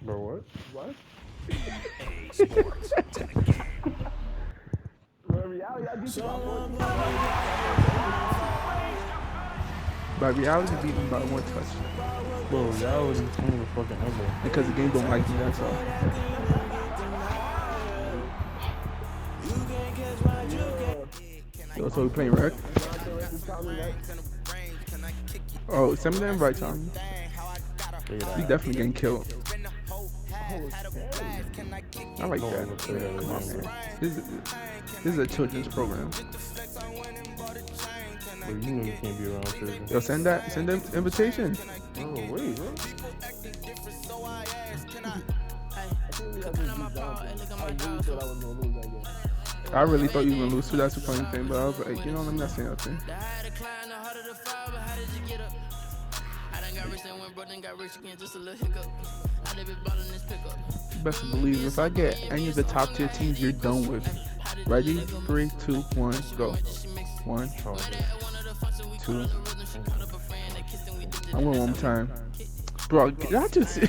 Bro, what? What? EA Sports to the game. Well, in reality, I beat you by 14. By reality, beat them by 1 touch. Bro, reality team was fucking ever. Because the game don't like me, that's all. Yo, so we playing rec? Oh, send me the invite, Tommy. We definitely getting killed. I like that. Come on, man. This is a children's program. But you know you can't be around children. Yo, send the invitation. Oh, wait, bro. I really thought you were gonna lose too. That's the funny thing, but I was like, you know, let me not say nothing. Best believe if I get any of the top tier teams, you're done with. Ready? 3, 2, 1, go. 1, 2. I'm going one more time. Bro, I just.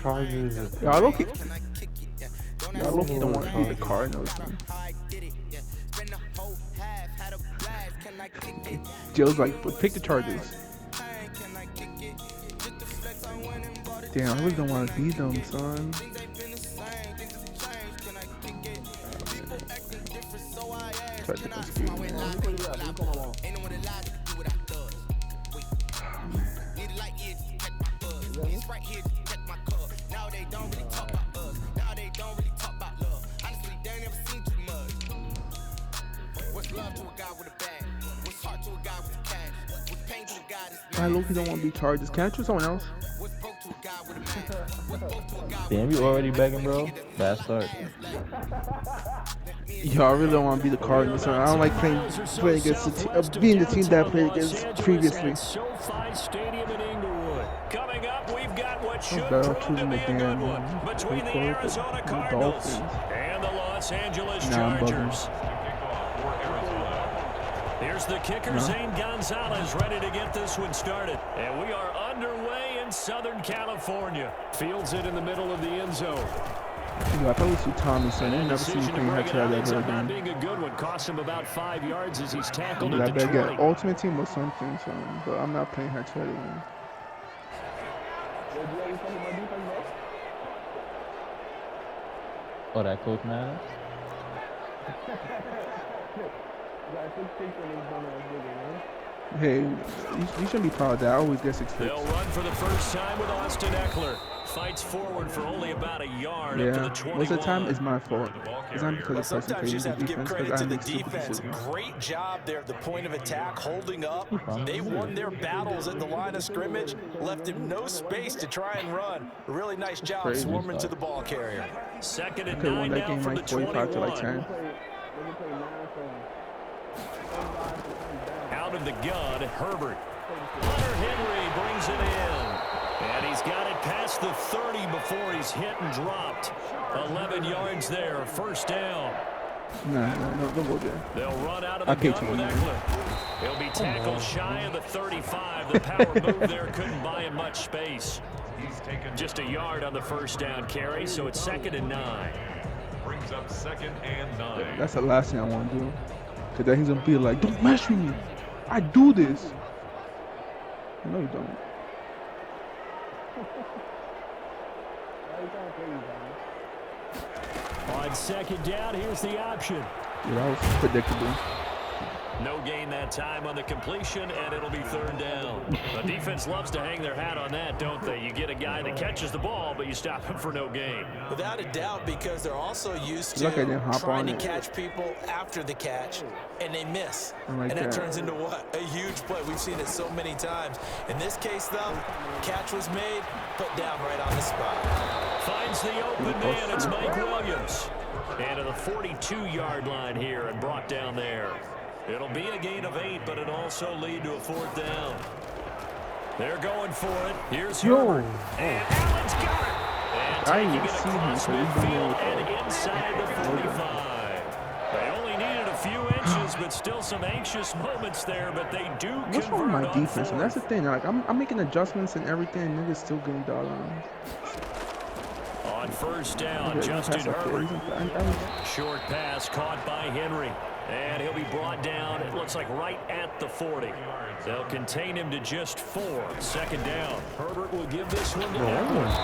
Chargers. Y'all don't want to be the Cardinals. Man. Joe's like, pick the Chargers. Damn, I really don't want to beat them, son. Try to escape, man. I look, you don't want to be Chargers. Can I choose someone else? Damn, you already begging, bro? Bad start. Yo, I really don't want to be the Cardinals. So I don't like playing against being the team that I played against previously. Coming up, we've got what should prove prove to to be be a a good good one one between between the the Arizona Arizona Cardinals Cardinals and the Los Angeles Nah, I'm bugging. Chargers. Here's the kicker, Zane Gonzalez, ready to get this one started. And we are underway in Southern California. Fields it in the middle of the end zone. Yo, I probably see Thomas, and I've never seen him playing head-to-head ever again. Being a good one, cost him about 5 yards as he's tackled I at the better 20. get Ultimate Team or something, so, but I'm not playing head-to-head again. Oh, that Coach Madden? Hey, you shouldn't be proud of that. I always get 6 They'll picks. run for the first time with Austin Eckler. Fights forward for only about a yard up to the 21. Most of the time, it's my fault. It's not because of person Sometimes you just playing have to the give defense, credit because to I the make stupid defense. decisions. Great job there at the point of attack, holding up. They won their battles at the line of scrimmage, left him no space to try and run. A really nice job Crazy swarming stuff. to the ball carrier. Second and Could have won 9 that now game from the like 45 to 21. like 10. Out of the gun, Herbert. Hunter Henry brings it in. And he's got it past the 30 before he's hit and dropped. 11 yards there, first down. No, don't go there. They'll run out of I the paid gun with 20. Eckler. He'll be tackled shy of the 35. The power move there couldn't buy him much space. Just a yard on the first down carry, so it's second and 9. Brings up second and 9. That's the last thing I want to do. Because then he's going to be like, don't mess with me. I do this. No, you don't. On second down, here's the option. Yeah, that was predictable. No gain that time on the completion, and it'll be third down. The defense loves to hang their hat on that, don't they? You get a guy that catches the ball, but you stop him for no gain. Without a doubt, because they're also used Look, I didn't to hop trying on to it. catch people after the catch, and they miss. I like and that that. turns into what? A huge play. We've seen it so many times. In this case, though, catch was made, put down right on the spot. Finds the open man. It's Mike Williams. And to the 42-yard line here and brought down there. It'll be a gain of 8, but it'll also lead to a fourth down. They're going for it. Here's Herbert. And Allen's got it. And I taking didn't it see him, across so he's been midfield there. and inside the 45. They only needed a few inches is, but still some anxious moments there, but they do What's wrong with convert my on defense? And that's the fourth. thing. Like I'm making adjustments and everything, and niggas still getting dog on me. On first down, Okay, Justin pass up there. Herbert. Short pass caught by Henry. And he'll be brought down, it looks like right at the 40. They'll contain him to just 4. Second down. Herbert will give this one to Edwards.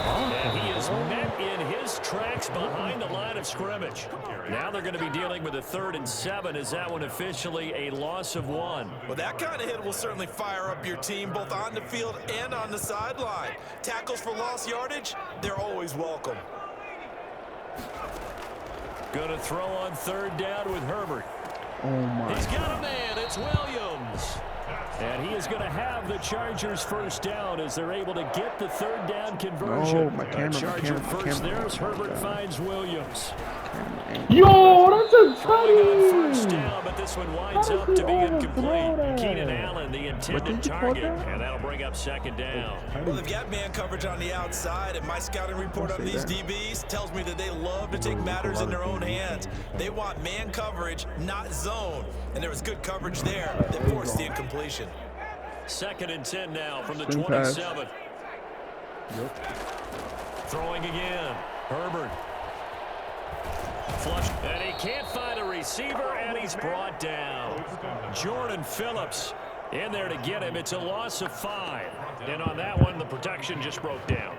And he is met in his tracks behind the line of scrimmage. Now they're going to be dealing with a 3rd and 7. Is that one officially a loss of 1? Well, that kind of hit will certainly fire up your team both on the field and on the sideline. Tackles for lost yardage, they're always welcome. Going to throw on 3rd down with Herbert. Oh my. He's got a man. It's Williams. And he is going to have the Chargers first down as they're able to get the 3rd down conversion. Oh, my camera, Charger first there as Herbert finds Williams. Yo, that's a Throwing on first tutty. down, but this one winds up to be incomplete. Keenan Allen, the intended target, and that'll bring up 2nd down. Well, they've got man coverage on the outside, and my scouting report on these DBs tells me that they love to take matters in their own hands. They want man coverage, not zone. And there was good coverage there that forced the incompletion. 2nd and 10 now from the Swing pass. 27. Throwing again. Herbert. Flush. And he can't find a receiver, and he's brought down. Jordan Phillips in there to get him. It's a loss of 5. And on that one, the protection just broke down.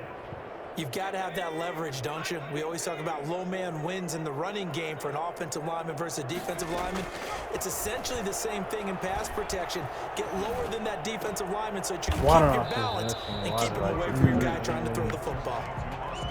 You've got to have that leverage, don't you? We always talk about low man wins in the running game for an offensive lineman versus a defensive lineman. It's essentially the same thing in pass protection. Get lower than that defensive lineman so that you can keep your balance and keep him away from your guy trying to throw the football.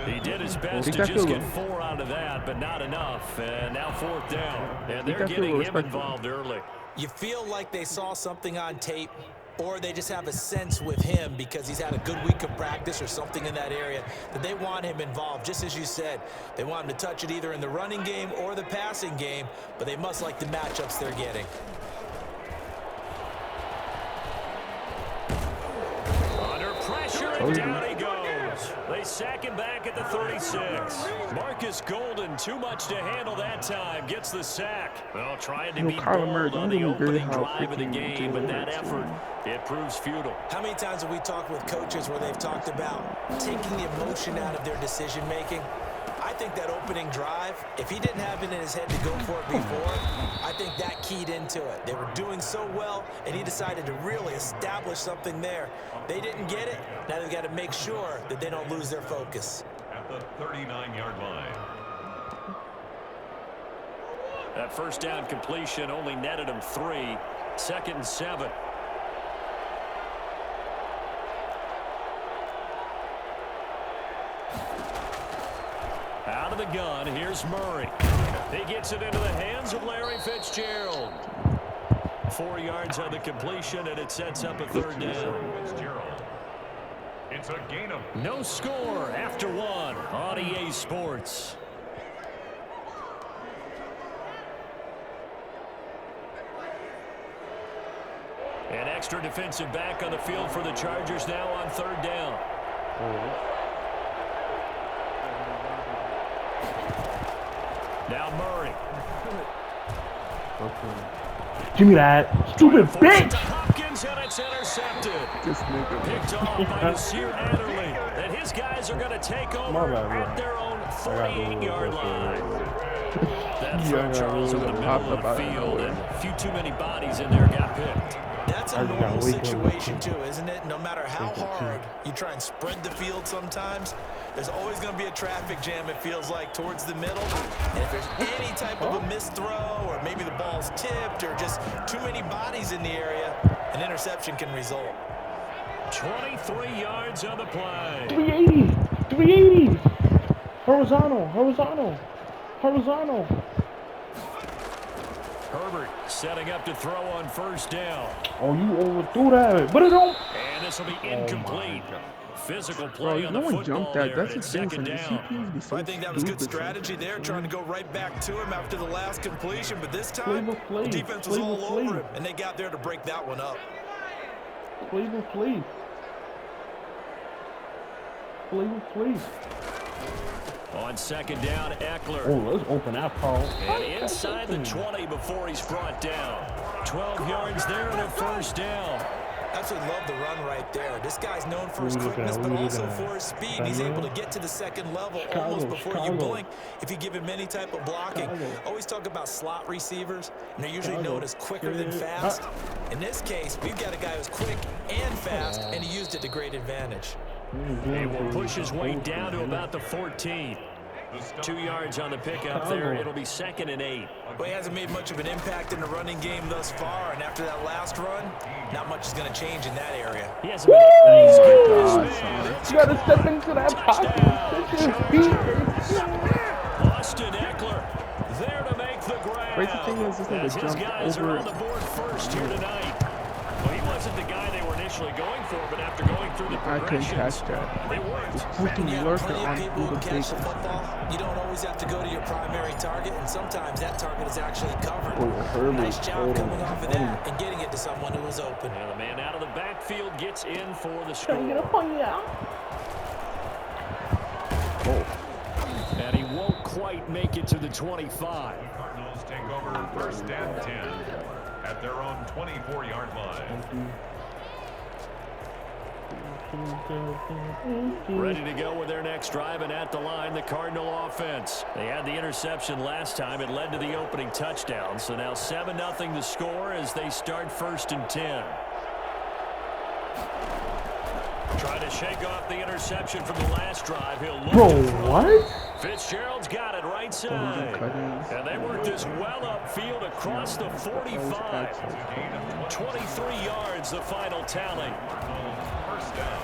He did his best to just get 4 out of that, but not enough. And now 4th down. And they're getting him involved early. You feel like they saw something on tape, or they just have a sense with him because he's had a good week of practice or something in that area that they want him involved. Just as you said, they want him to touch it either in the running game or the passing game, but they must like the matchups they're getting. Under pressure, and down he goes. They sack him back at the 36. Marcus Golden, too much to handle that time, gets the sack. Well, trying to be bold on the opening drive of the game, but that effort, it proves futile. How many times have we talked with coaches where they've talked about taking the emotion out of their decision-making? I think that opening drive, if he didn't have it in his head to go for it before, I think that keyed into it. They were doing so well, and he decided to really establish something there. They didn't get it. Now they've got to make sure that they don't lose their focus. At the 39-yard line. That first down completion only netted him 3. 2nd and 7. Out of the gun, here's Murray. He gets it into the hands of Larry Fitzgerald. 4 yards on the completion, and it sets up a 3rd down. Fitzgerald. It's a gain of No score after 1 on EA Sports. An extra defensive back on the field for the Chargers now on 3rd down. Now Murray. Give me that. Stupid bitch. Hopkins, and it's intercepted. Picked off by Nasir Adderley. And his guys are going to take over at their own 48-yard line. That throw, Charles, over the middle of the field, and a few too many bodies in there got picked. That's a normal situation, too, isn't it? No matter how hard you try and spread the field sometimes, there's always going to be a traffic jam, it feels like, towards the middle. And if there's any type of a missed throw, or maybe the ball's tipped, or just too many bodies in the area, an interception can result. 23 yards on the play. 380. 380. Horizontal. Horizontal. Horizontal. Herbert setting up to throw on first down. Oh, you overthrew that. But it don't. And this will be incomplete. Physical play on the no one football jumped that. there. That's It's the thing. 2nd down. CPs be so I think that was good stupid strategy there, trying to go right back to him after the last completion. But this time, Flavor the Flav. defense was Flavor all over Flav. him, and they got there to break that one up. Flavor Flav. Flavor Flav. On second down, Eckler. Oh, let's open that Paul. And inside the 20 before he's brought down. 12 yards there and a first down. Absolutely love the run right there. This guy's known for his quickness, but also for his speed. He's able to get to the second level almost before you blink if you give him any type of blocking. Always talk about slot receivers, and they're usually known as quicker than fast. In this case, we've got a guy who's quick and fast, and he used it to great advantage. He will push his way down to about the 14. 2 yards on the pickup there. It'll be 2nd and 8. Well, he hasn't made much of an impact in the running game thus far, and after that last run, not much is going to change in that area. He hasn't been he's good. You gotta step into that pocket. Austin Eckler there to make the grab. Crazy thing is, this nigga His jumped guys are over. on the board first here tonight. Well, he wasn't the guy they were initially going for, but after going through the I couldn't progressions, catch that. they worked. Freaking You have lurker plenty of on people who the catch the bacon. football. You don't always have to go to your primary target, and sometimes that target is actually covered. Nice job coming off of that and getting it to someone who was open. And the man out of the backfield gets in for the score. And he won't quite make it to the 25. Cardinals take over first and 10 at their own 24-yard line. Ready to go with their next drive, and at the line, the Cardinal offense. They had the interception last time. It led to the opening touchdown. So now 7-0 the score as they start 1st and 10. Trying to shake off the interception from the last drive. He'll look. Bro, what? Fitzgerald's got it right side. And they worked this well upfield across the 45. 23 yards, the final tally. First down.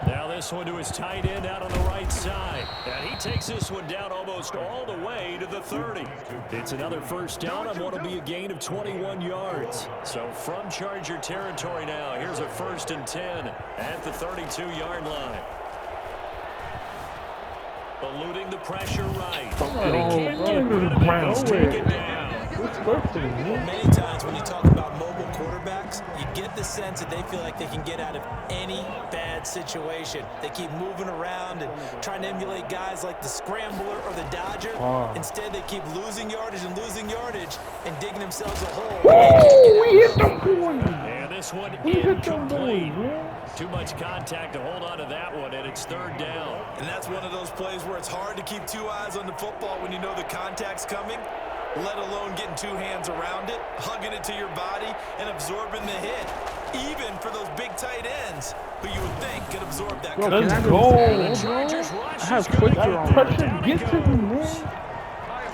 Now this one to his tight end out on the right side. And he takes this one down almost all the way to the 30. It's another first down on what will be a gain of 21 yards. So from Charger territory now, here's a 1st and 10 at the 32-yard line. Eluding the pressure right. And he can't get rid of it. He's taken down. Many times when you talk about mobile quarterbacks, you get the sense that they feel like they can get out of any bad situation. They keep moving around and trying to emulate guys like the Scrambler or the Dodger. Instead, they keep losing yardage and digging themselves a hole. And this one incomplete. Too much contact to hold on to that one, and it's 3rd down. And that's one of those plays where it's hard to keep 2 eyes on the football when you know the contact's coming, let alone getting 2 hands around it, hugging it to your body, and absorbing the hit. Even for those big tight ends, who you would think could absorb that. Let's go. The Chargers rush I have is gonna quicker get on brought that. down Get to again. me, man.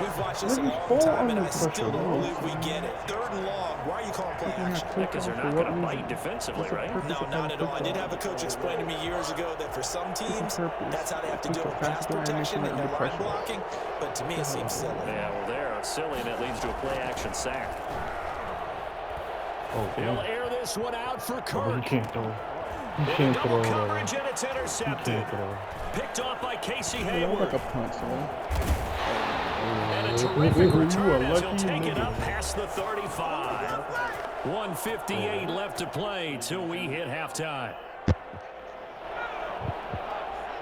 We've watched this a long time, and I still don't believe we get it. 3rd and long. Why are you calling play action? Because they're not going to bite defensively, right? No, not at all. I did have a coach explain to me years ago that for some teams, that's how they have to deal with pass protection and their line blocking. But to me, it seems silly. Yeah, well, they're silly, and it leads to a play-action sack. He'll air this one out for You Kirk. can't throw. You In can't double throw. coverage, and it's You intercepted. can't throw. Picked off by Casey That was Hayward. like a punt, son. And a terrific return as he'll take it up past the 35. 1:58 left to play till we hit halftime.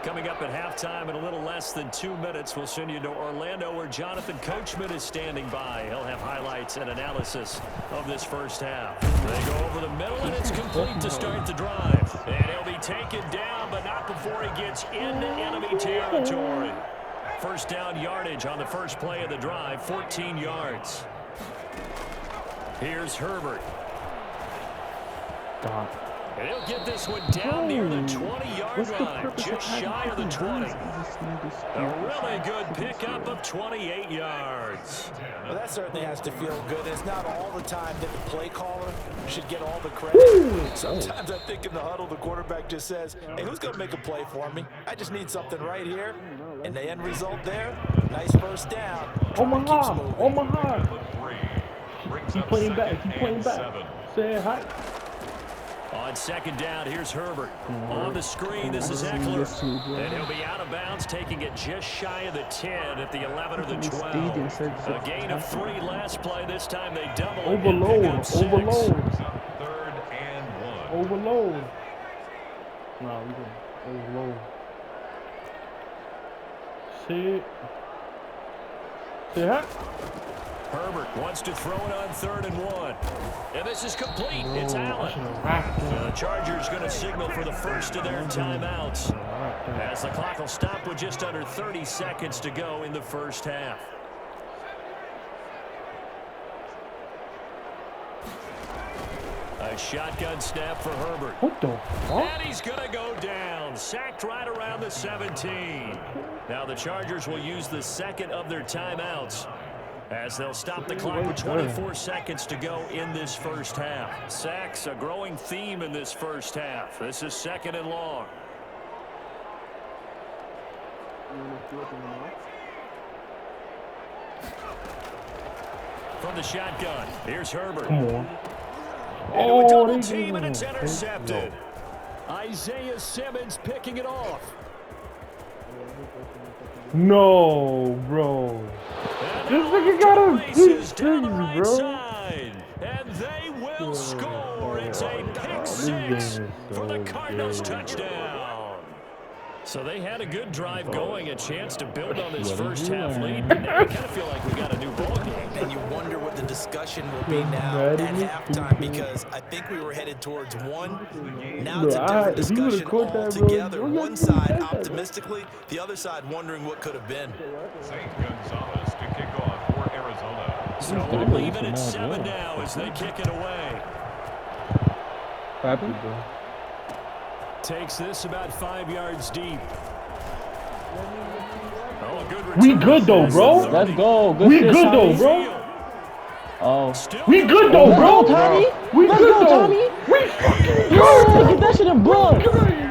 Coming up at halftime in a little less than 2 minutes, we'll send you to Orlando where Jonathan Coachman is standing by. He'll have highlights and analysis of this first half. They go over the middle, and it's complete to start the drive. And he'll be taken down, but not before he gets into enemy territory. First down yardage on the first play of the drive, 14 yards. Here's Herbert. And he'll get this one down near the 20-yard line, just shy of the 20. A really good pickup of 28 yards. Well, that certainly has to feel good. And it's not all the time that the play caller should get all the credit. Sometimes I think in the huddle, the quarterback just says, hey, who's going to make a play for me? I just need something right here. And the end result there, nice first down. Omaha. Keep Playing back. Keep playing back. Say hi. On second down, here's Herbert. On the screen, this is Eckler. And he'll be out of bounds, taking it just shy of the 10 at the 11 or the 12. A gain of 3 last play. This time they double it. Overload. And pick up 6. 3rd and 1. Overload. No, we can overload. it. Say hi. Herbert wants to throw it on 3rd and 1. And this is complete. It's Allen. So the Chargers going to signal for the first of their timeouts, as the clock will stop with just under 30 seconds to go in the first half. A shotgun snap for Herbert. What the fuck? And he's going to go down. Sacked right around the 17. Now the Chargers will use the second of their timeouts, as they'll stop the clock with 24 seconds to go in this first half. Sacks, a growing theme in this first half. This is 2nd and long. From the shotgun, here's Herbert. Come on. Into a double team, they and it's did it. intercepted. Isaiah Simmons picking it off. No, bro. And This now nigga got a races big down the thing, right bro. side. And they will score. It's a pick six for the Cardinals touchdown. So they had a good drive going, a chance to build on this first half lead. But now I kind of feel like we got a new ball game. And you wonder what the discussion will be now at halftime, because I think we were headed towards one. Now it's a different discussion altogether. One side optimistically, the other side wondering what could have been. St. Gonzalez to kick off for Arizona. So we'll leave it at 7 now as they kick it away. Happy, bro. Takes this about 5 yards deep. Oh, a good We return. good though, bro. Let's go. Good We shit, good though, Tommy. bro. Oh. Still We good though, Let's bro. go, Tommy. We Let's good go, though. Tommy. We fucking Yeah, good. get that shit in blood.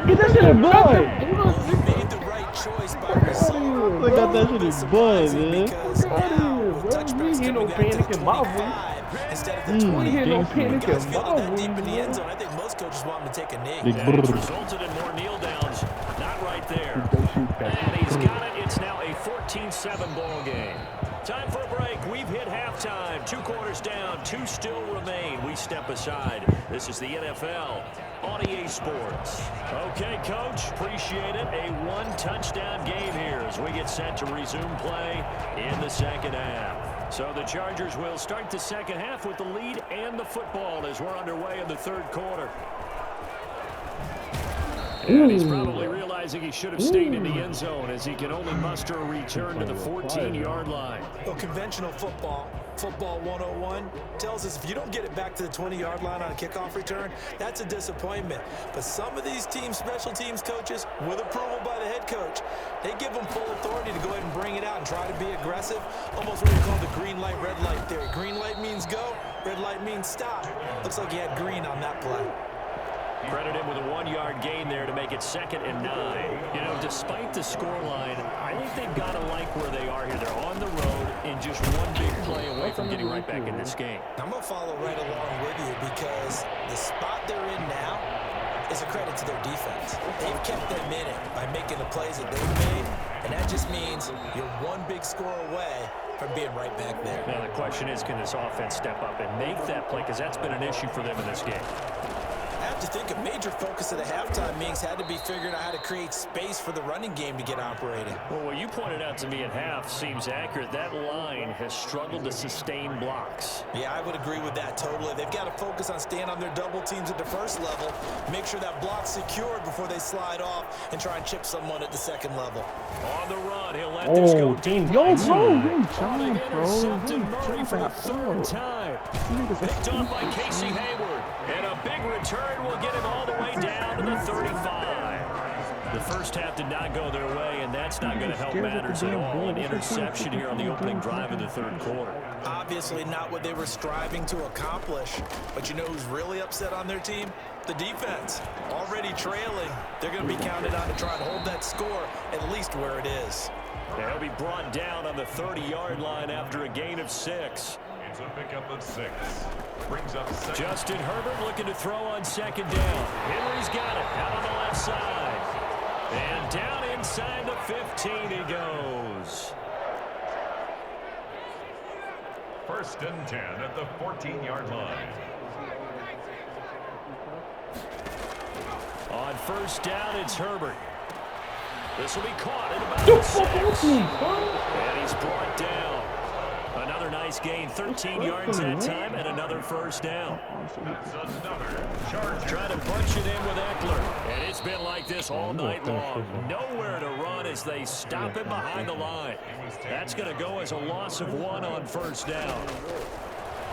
Get that shit in blood. He made the right choice by result. They got that shit in blood, man. Because now, with touchbacks Ain't no coming back to panic the in my 25 instead of the 20. Ain't no When panic guys in feel my that deep in the room, end zone, I think most coaches want him to take a knee. And it's resulted in more kneel downs. Not right there. And he's got it. It's now a 14-7 ball game. Time for a break. We've hit halftime. 2 quarters down. 2 still remain. We step aside. This is the NFL on EA Sports. Okay, Coach. Appreciate it. A 1-touchdown game here as we get set to resume play in the second half. So the Chargers will start the second half with the lead and the football as we're underway in the 3rd quarter. And he's probably realizing he should have stayed in the end zone as he can only muster a return to the 14-yard line. Well, conventional football 101, tells us if you don't get it back to the 20-yard line on a kickoff return, that's a disappointment. But some of these special teams coaches, with approval by the head coach, they give them full authority to go ahead and bring it out and try to be aggressive. Almost what we call the green light, red light theory. Green light means go, red light means stop. Looks like he had green on that play. Credit him with a 1-yard gain there to make it 2nd and 9. You know, despite the scoreline, I think they've got to like where they are here. They're on the road and just one big play away from getting right back in this game. I'm going to follow right along with you because the spot they're in now is a credit to their defense. They've kept them in it by making the plays that they've made, and that just means you're one big score away from being right back there. Now the question is, can this offense step up and make that play? Because that's been an issue for them in this game. I have to think a major focus of the halftime meetings had to be figuring out how to create space for the running game to get operating. Well, what you pointed out to me at half seems accurate. That line has struggled to sustain blocks. Yeah, I would agree with that totally. They've got to focus on staying on their double teams at the first level, make sure that block's secured before they slide off and try and chip someone at the second level. On the run, he'll let this go deep. Yo, bro, John, intercepted Murray for the 3rd time. Picked off by Casey Hayward. And a big return will get him all the way down to the 35. The first half did not go their way, and that's not going to help matters at all. An interception here on the opening drive of the 3rd quarter. Obviously not what they were striving to accomplish, but you know who's really upset on their team? The defense. Already trailing. They're going to be counted on to try and hold that score at least where it is. They'll be brought down on the 30-yard line after a gain of 6. It's a pickup of 6. Brings up 7. Justin Herbert looking to throw on 2nd down. Henry's got it out on the left side. And down inside the 15 he goes. 1st and 10 at the 14-yard line. On 1st down, it's Herbert. This will be caught at about the 6. And he's brought down. Another nice gain, 13 yards that time, and another first down. Trying to punch it in with Eckler. And it's been like this all night long. Nowhere to run as they stop him behind the line. That's going to go as a loss of 1 on first down.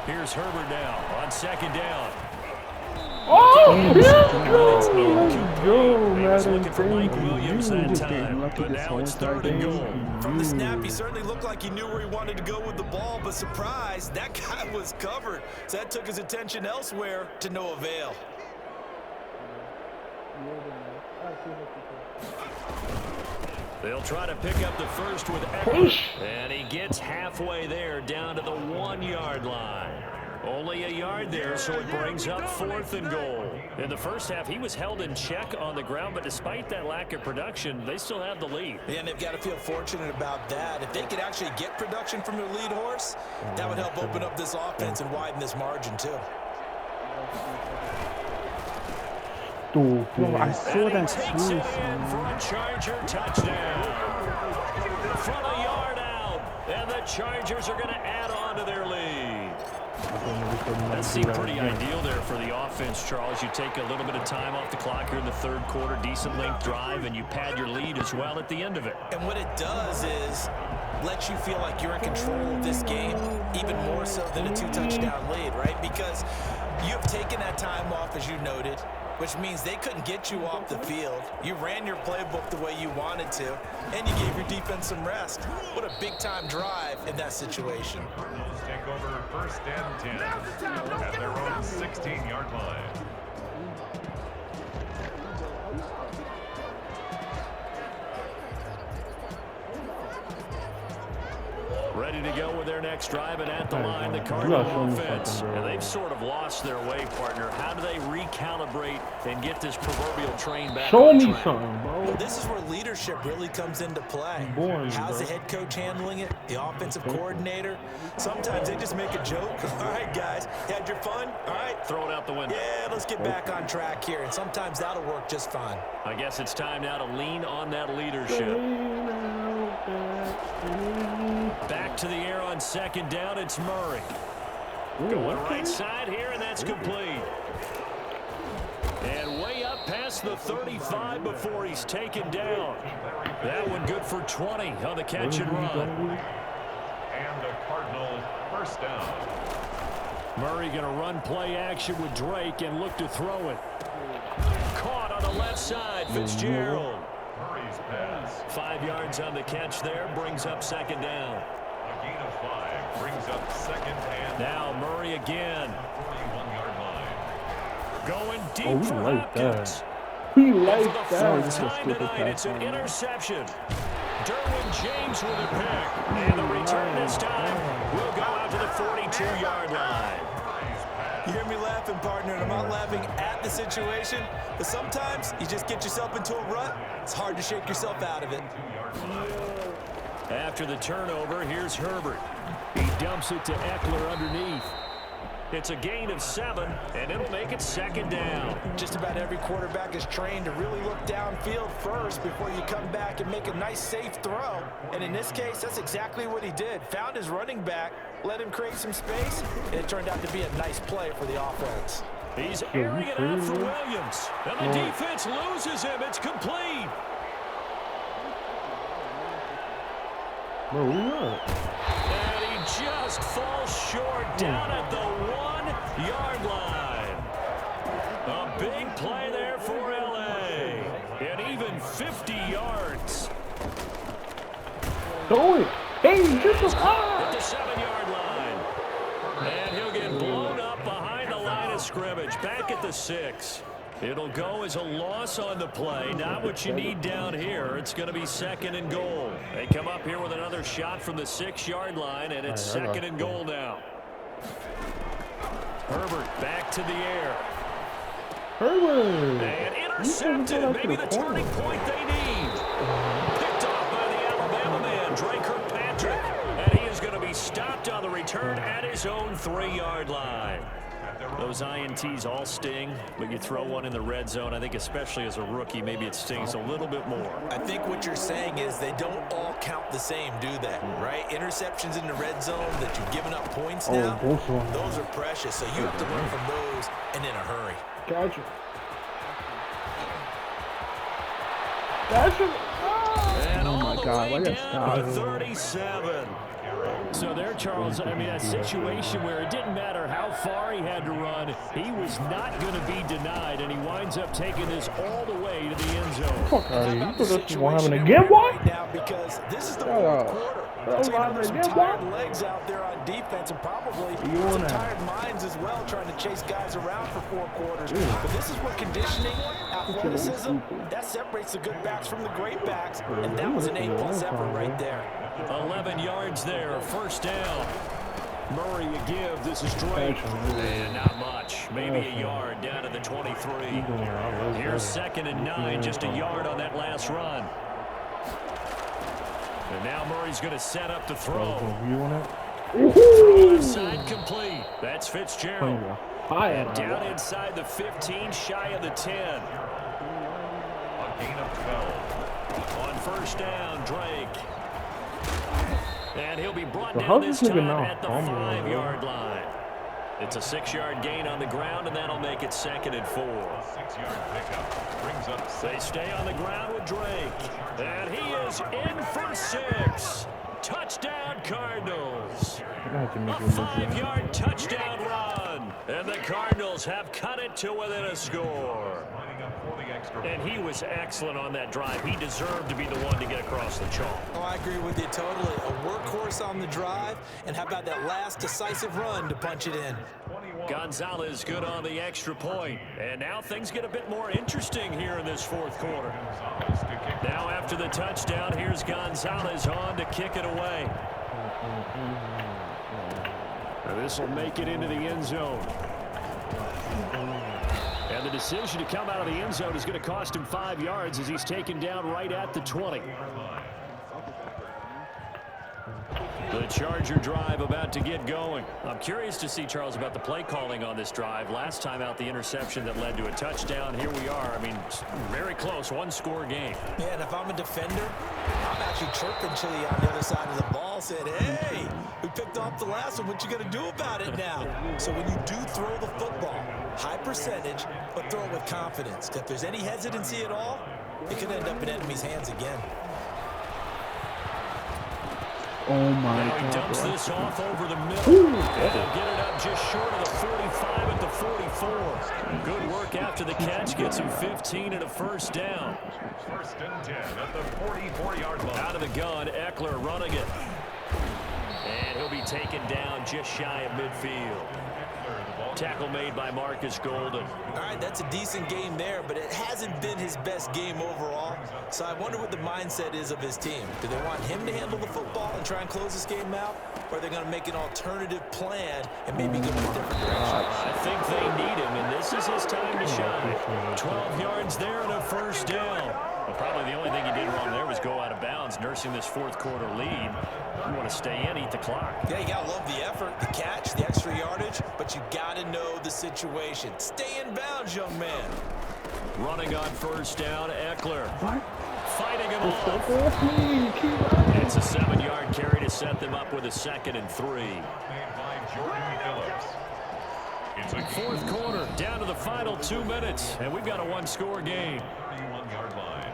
Here's Herbert now on second down. Oh, let's go, He was looking Madden. for Mike Williams that time, but now it's 3rd and goal. From the snap, he certainly looked like he knew where he wanted to go with the ball, but surprise, that guy was covered. So that took his attention elsewhere to no avail. They'll try to pick up the first with Eckler, and he gets halfway there down to the 1-yard line. Only a yard there, so it brings up 4th and goal. In the first half, he was held in check on the ground, but despite that lack of production, they still have the lead. And they've got to feel fortunate about that. If they could actually get production from their lead horse, that would help open up this offense and widen this margin, too. Bro, I saw that Takes too, it in son. for a Charger touchdown. From a yard out, and the Chargers are going to add on to their lead. That seemed pretty ideal there for the offense, Charles. You take a little bit of time off the clock here in the 3rd quarter, decent length drive, and you pad your lead as well at the end of it. And what it does is let you feel like you're in control of this game, even more so than a 2-touchdown lead, right? Because you have taken that time off, as you noted, which means they couldn't get you off the field. You ran your playbook the way you wanted to, and you gave your defense some rest. What a big-time drive in that situation. Cardinals take over 1st and 10 at their own 16-yard line. Ready to go with their next drive, and at the line, the Cardinal offense. And they've sort of lost their way, partner. How do they recalibrate and get this proverbial train back Show on me track? something, bro. Well, this is where leadership really comes into play. Boring, How's bro. the head coach handling it? The offensive coordinator? Sometimes they just make a joke. All right, guys, you had your fun? All right. Throw it out the window. Yeah, let's get back on track here. And sometimes that'll work just fine. I guess it's time now to lean on that leadership. Back to the air on second down, it's Murray. Going right side here, and that's complete. And way up past the 35 before he's taken down. That one good for 20 on the catch and run. And a Cardinal 1st down. Murray going to run play action with Drake and look to throw it. Caught on the left side, Fitzgerald. Murray's pass. 5 yards on the catch there, brings up second down. A gain of 5 brings up 2nd and Now Murray again. 41-yard line. Going deep Oh, we for like that. Hopkins. We And like for the that. fourth time tonight, it's an interception. Derwin James with a pick. And the return this time will go out to the 42-yard line. You hear me laughing, partner, and I'm not laughing at the situation, but sometimes you just get yourself into a rut. It's hard to shake yourself out of it. After the turnover, here's Herbert. He dumps it to Eckler underneath. It's a gain of 7, and it'll make it second down. Just about every quarterback is trained to really look downfield first before you come back and make a nice, safe throw. And in this case, that's exactly what he did. Found his running back, let him create some space, and it turned out to be a nice play for the offense. He's airing it out for Williams. And the defense loses him. It's complete. Bro, we up. And he just falls short down at the 1-yard line. A big play there for L.A. And even 50 yards. Throw it. Hey, get the At the 7-yard line. And he'll get blown up behind the line of scrimmage. Back at the 6. It'll go as a loss on the play. Not what you need down here. It's going to be second and goal. They come up here with another shot from the 6-yard line, and it's second and goal now. Herbert back to the air. Herbert. And intercepted. Maybe the turning point they need. Picked off by the Alabama man, Drake Kirkpatrick. And he is going to be stopped on the return at his own 3-yard line. At their Those INTs all sting, but you throw one in the red zone, I think especially as a rookie, maybe it stings a little bit more. I think what you're saying is they don't all count the same, do they? Right? Interceptions in the red zone that you've given up points now, those are precious. So you have to learn from those and in a hurry. Gotcha. Gotcha. And Oh my all the God, way why you down to stop? 37. So there, Charles, I mean, a situation where it didn't matter how far he had to run, he was not going to be denied, and he winds up taking this all the way to the end zone. Fuck out of here. You About thought the this was situation happening they're again, in boy? right now, because this is the Shut fourth up. quarter. That So, you know, was there's some happening tired again, boy? legs out there on defense and probably You on some that? tired minds as well trying to chase guys around for 4 quarters. But this is where conditioning, athleticism, that separates the good backs from the great backs, and that was an A+ effort right there. 11 yards there, first down. Murray a give. This is Drake. And not much. Maybe a yard down to the 23. Here's 2nd and 9, just a yard on that last run. And now Murray's going to set up the throw. Left side complete. That's Fitzgerald. And down inside the 15, shy of the 10. A gain of 12. On first down, Drake. And he'll be brought So down how's this this nigga time not at the fumbling, 5-yard line. It's a 6-yard gain on the ground, and that'll make it 2nd and 4. 6-yard pickup brings up They stay on the ground with Drake. And he is in for 6. Touchdown, Cardinals. A 5-yard touchdown run. And the Cardinals have cut it to within a score. lining up for the extra And he was excellent on that drive. He deserved to be the one to get across the chalk. Oh, I agree with you totally. A workhorse on the drive, and how about that last decisive run to punch it in? Gonzalez good on the extra point. And now things get a bit more interesting here in this 4th quarter. Now after the touchdown, here's Gonzalez on to kick it away. This will make it into the end zone. And the decision to come out of the end zone is going to cost him 5 yards as he's taken down right at the 20. The Charger drive about to get going. I'm curious to see, Charles, about the play calling on this drive. Last time out, the interception that led to a touchdown. Here we are. I mean, very close, 1-score game. Yeah, and if I'm a defender, I'm actually chirping Chili on the other side of the ball, saying, hey, we picked off the last one. What you going to do about it now? So when you do throw the football, high percentage, but throw it with confidence. If there's any hesitancy at all, it could end up in enemy's hands again. Oh my Now he God. dumps Bro. this off over the middle. And they'll get it up just short of the 45 at the 44. Good work after the catch. Gets him 15 and a first down. 1st and 10 at the 44-yard line. Out of the gun, Eckler running it. And he'll be taken down just shy of midfield. Tackle made by Marcus Golden. All right, that's a decent game there, but it hasn't been his best game overall. So I wonder what the mindset is of his team. Do they want him to handle the football and try and close this game out? Or are they going to make an alternative plan and maybe go in a different direction? I think they need him, and this is his time to shine. 12 yards there and a first down. Well, probably the only thing he did wrong there was go out of bounds, nursing this 4th quarter lead. You want to stay in, eat the clock. Yeah, you got to love the effort, the catch, the extra yardage, but you got to know the situation. Stay in bounds, young man. Running on first down, Eckler. Fighting him off. It's a 7-yard carry to set them up with a 2nd and 3. Made by Jordan Phillips. It's a 4th quarter, down to the final 2 minutes, and we've got a 1-score game. 31-yard line.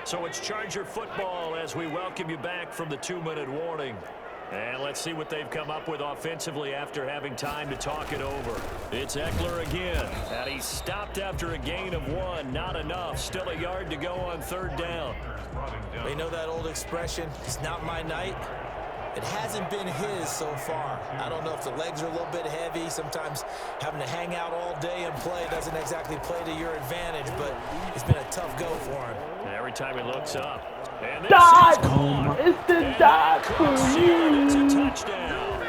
So it's Charger football as we welcome you back from the 2-minute warning. And let's see what they've come up with offensively after having time to talk it over. It's Eckler again, and he's stopped after a gain of 1. Not enough. Still a yard to go on 3rd down. We know that old expression, it's not my night. It hasn't been his so far. I don't know if the legs are a little bit heavy. Sometimes having to hang out all day and play doesn't exactly play to your advantage, but it's been a tough go for him. And every time he looks up. And this Dodge! is caught. It's the And dodge that for cuts it. It's a you. touchdown.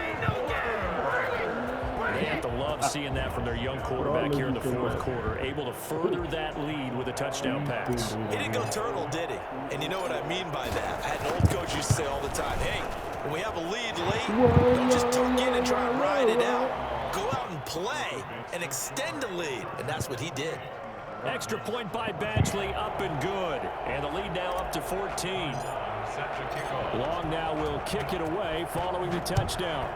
They have to love seeing that from their young quarterback here in the 4th quarter, able to further that lead with a touchdown pass. He didn't go turtle, did he? And you know what I mean by that. I had an old coach used to say all the time, hey, When we have a lead late, don't just tuck in and try and ride it out. Go out and play and extend the lead, and that's what he did. Extra point by Badgley, up and good. And the lead now up to 14. Set to kick off. Long now will kick it away following the touchdown.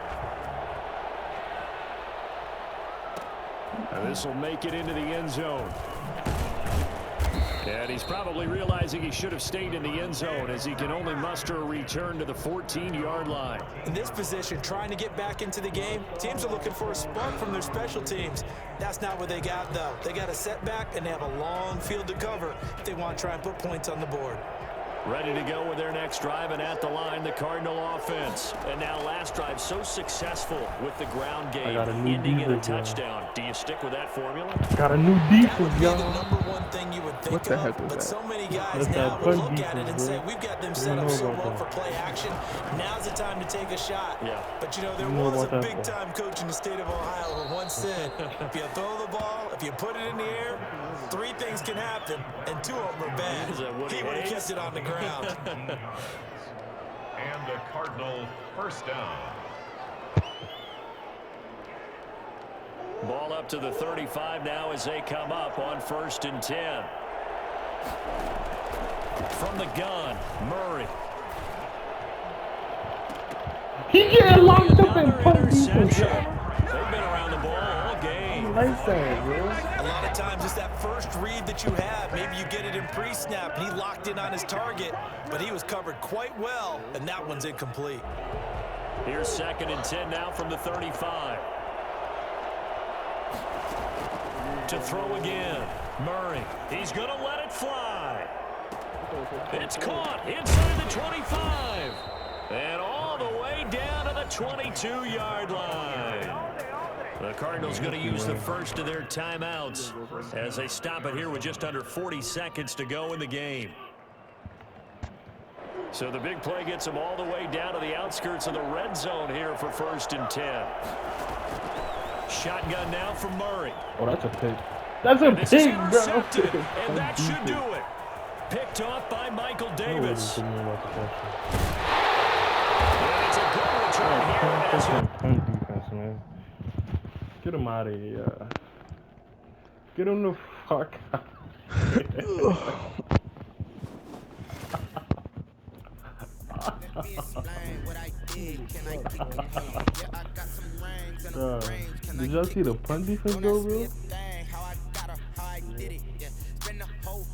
And this will make it into the end zone. And he's probably realizing he should have stayed in the end zone as he can only muster a return to the 14-yard line. In this position, trying to get back into the game, teams are looking for a spark from their special teams. That's not what they got, though. They got a setback, and they have a long field to cover if they want to try and put points on the board. Ready to go with their next drive, and at the line, the Cardinal offense. And now last drive so successful with the ground game, ending in a touchdown. Do you stick with that formula? Got a new defense, The y'all. number one thing you would think What the of, heck was but that? so many guys That's now that would punt look at it and defense, say, bro. we've got them You set know up so about well that. for play action. Now's the time to take a shot. Yeah. But, you know, there You know was a about that, bro. big-time coach in the state of Ohio who once said, if you throw the ball, if you put it in the air, 3 things can happen, and 2 of them are bad. Is that Woody He would have Hayes? kept it on the ground. And a Cardinal first down. Ball up to the 35 now as they come up on 1st and 10. From the gun, Murray. He getting locked up in Another punt defense, interception. y'all. They've been around the ball all game. Nice that, bro. A lot of times it's that first read that you have. Maybe you get it in pre-snap, and he locked in on his target, but he was covered quite well, and that one's incomplete. Here's 2nd and 10 now from the 35. To throw again, Murray. He's going to let it fly. It's caught inside the 25. And all the way down to the 22-yard line. The Cardinals going to use the first of their timeouts as they stop it here with just under 40 seconds to go in the game. So the big play gets them all the way down to the outskirts of the red zone here for 1st and 10. Shotgun now from Murray. Oh, that's a pick. That's a This is pick, bro. intercepted, and that should do it. Picked off by Michael Davis. And it's a good return here. As Punt defense, man. Get him out of here. Get him the fuck out. Did y'all see the punt defense go, bro? Oh.